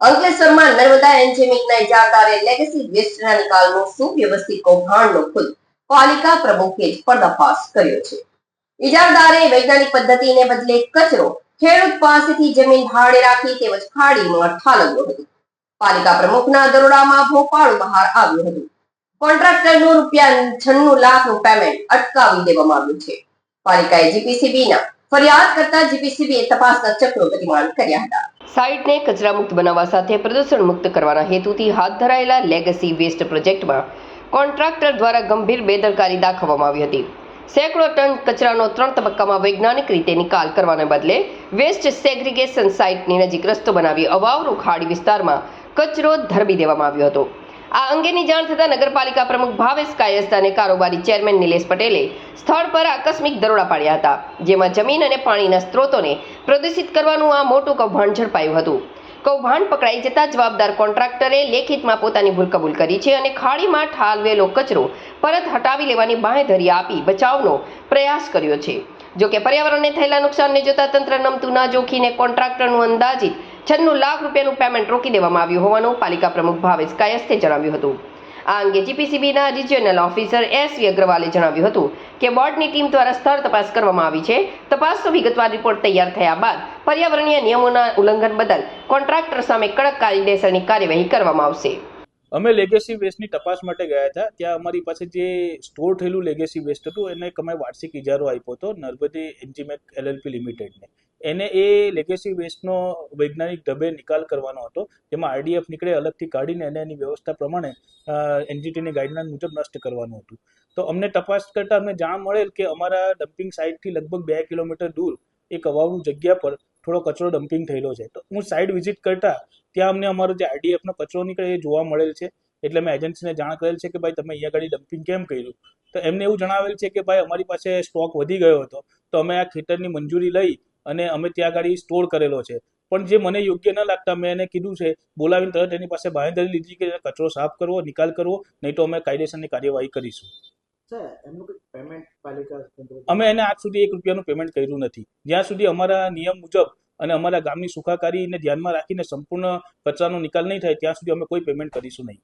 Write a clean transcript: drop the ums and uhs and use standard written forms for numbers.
અંકલેશ્વરમાં નર્મદા એન્જિનિયરિંગના ઇજારદારે લેગેસી વેસ્ટના નિકાલનું સુવ્યવસ્થિત કૌભાંડનો ખુદ પાલિકા પ્રમુખે જ પર્દાફાશ કર્યો છે। ઇજારદારે વૈજ્ઞાનિક પદ્ધતિને બદલે કચરો ખેડૂત પાસેથી જમીન ભાડે રાખી તેમજ ખાડીમાં ઠાલવ્યો હતો। પાલિકા પ્રમુખના દરોડામાં ભોપાળું બહાર આવ્યું હતું। કોન્ટ્રાક્ટરનું ₹96 લાખનું પેમેન્ટ અટકાવી દેવામાં આવ્યું છે। પાલિકાએ જીપીસીબીના ફરિયાદ કરતા જીપીસીબીએ તપાસના ચક્રો ગતિમાન કર્યા હતા। સાઇટને કચરા મુક્ત બનાવવા સાથે પ્રદૂષણ મુક્ત કરવાના હેતુથી હાથ ધરાયેલા લેગસી વેસ્ટ પ્રોજેક્ટમાં કોન્ટ્રાક્ટર દ્વારા ગંભીર બેદરકારી દાખવવામાં આવી હતી। સેંકડો ટન કચરાનો 3 તબક્કામાં વૈજ્ઞાનિક રીતે નિકાલ કરવાને બદલે વેસ્ટ સેગ્રીગેશન સાઇટની નજીક રસ્તો બનાવી અવાવરૂ ખાડી વિસ્તારમાં કચરો ધરબી દેવામાં આવ્યો હતો। આ અંગેની જાણ થતાં નગરપાલિકા પ્રમુખ ભાવેશ કાયસ્થ અને કારોબારી ચેરમેન નિલેશ પટેલે સ્થળ પર આકસ્મિક દરોડા પાડ્યા હતા, જેમાં જમીન અને પાણીના સ્ત્રોતોને પ્રદૂષિત કરવાનું આ મોટું કૌભાંડ ઝડપાયું હતું। કૌભાંડ પકડાઈ જતા જવાબદાર કોન્ટ્રાક્ટરે લેખિતમાં પોતાની ભૂલ કબૂલ કરી છે અને ખાડીમાં ઠાલવેલો કચરો પરત હટાવી લેવાની બાંહેધરી આપી બચાવનો પ્રયાસ કર્યો છે। જોકે પર્યાવરણને થયેલા નુકસાનને જોતા તંત્ર નમતું ના જોખીને કોન્ટ્રાક્ટરનું અંદાજિત ₹96 લાખ પેમેન્ટ રોકી દેવામાં આવ્યું હોવાનું પાલિકા પ્રમુખ ભાવેશ કાયસ્થે જણાવ્યું હતું। આ અંગે જીપીસીબીના રિજિયનલ ઓફિસર એસવી અગ્રવાલે જણાવ્યું હતું કે બોર્ડની ટીમ દ્વારા સ્થળ તપાસ કરવામાં આવી છે। તપાસનો વિગતવાર રિપોર્ટ તૈયાર થયા બાદ પર્યાવરણીય નિયમોના ઉલ્લંઘન બદલ કોન્ટ્રાક્ટર સામે કડક કાયદેસરની કાર્યવાહી કરવામાં આવશે। અમે લેગેસી વેસ્ટની તપાસ માટે ગયા હતા। ત્યાં અમારી પાસે જે સ્ટોર થયેલું લેગેસી વેસ્ટ હતું એને એક અમે વાર્ષિક ઇજારો આપ્યો હતો નર્મદા એન્જિનિયરિંગ એલએલપી લિમિટેડને। એને એ લેગેસી વેસ્ટનો વૈજ્ઞાનિક ઢબે નિકાલ કરવાનો હતો, જેમાં આરડીએફ નીકળે અલગથી કાઢીને એને એની વ્યવસ્થા પ્રમાણે એનજીટીની ગાઈડલાઈન મુજબ નષ્ટ કરવાનું હતું। તો અમને તપાસ કરતાં અમને જાણ મળેલ કે અમારા ડમ્પિંગ સાઇટથી લગભગ 2 કિલોમીટર દૂર એક અવાવરૂ જગ્યા પર થોડો કચરો ડમ્પિંગ થયેલો છે। તો હું સાઇટ વિઝિટ કરતા ત્યાં અમને અમારો જે આરડીએફનો કચરો નીકળે એ જોવા મળેલ છે। એટલે મેં એજન્સીને જાણ કરેલ છે કે ભાઈ તમે અહીંયા આગળ ડમ્પિંગ કેમ કર્યું? તો એમને એવું જણાવેલ છે કે ભાઈ અમારી પાસે સ્ટોક વધી ગયો હતો, તો અમે આ ખેતરની મંજૂરી લઈ અને અમે ત્યાં આગળ સ્ટોર કરેલો છે। પણ જે મને યોગ્ય ન લાગતા મેં એને કીધું છે, બોલાવીને તરત એની પાસે બાંહેધરી લીધી કે કચરો સાફ કરવો, નિકાલ કરવો, નહીં તો અમે કાયદેસરની કાર્યવાહી કરીશું। અમે એને આજ સુધી ₹1 પેમેન્ટ કર્યું નથી। જ્યાં સુધી અમારા નિયમ મુજબ અને અમારા ગામની સુખાકારીને ધ્યાનમાં રાખીને સંપૂર્ણ કચરાનો નિકાલ નહીં થાય ત્યાં સુધી અમે કોઈ પેમેન્ટ કરીશું નહીં।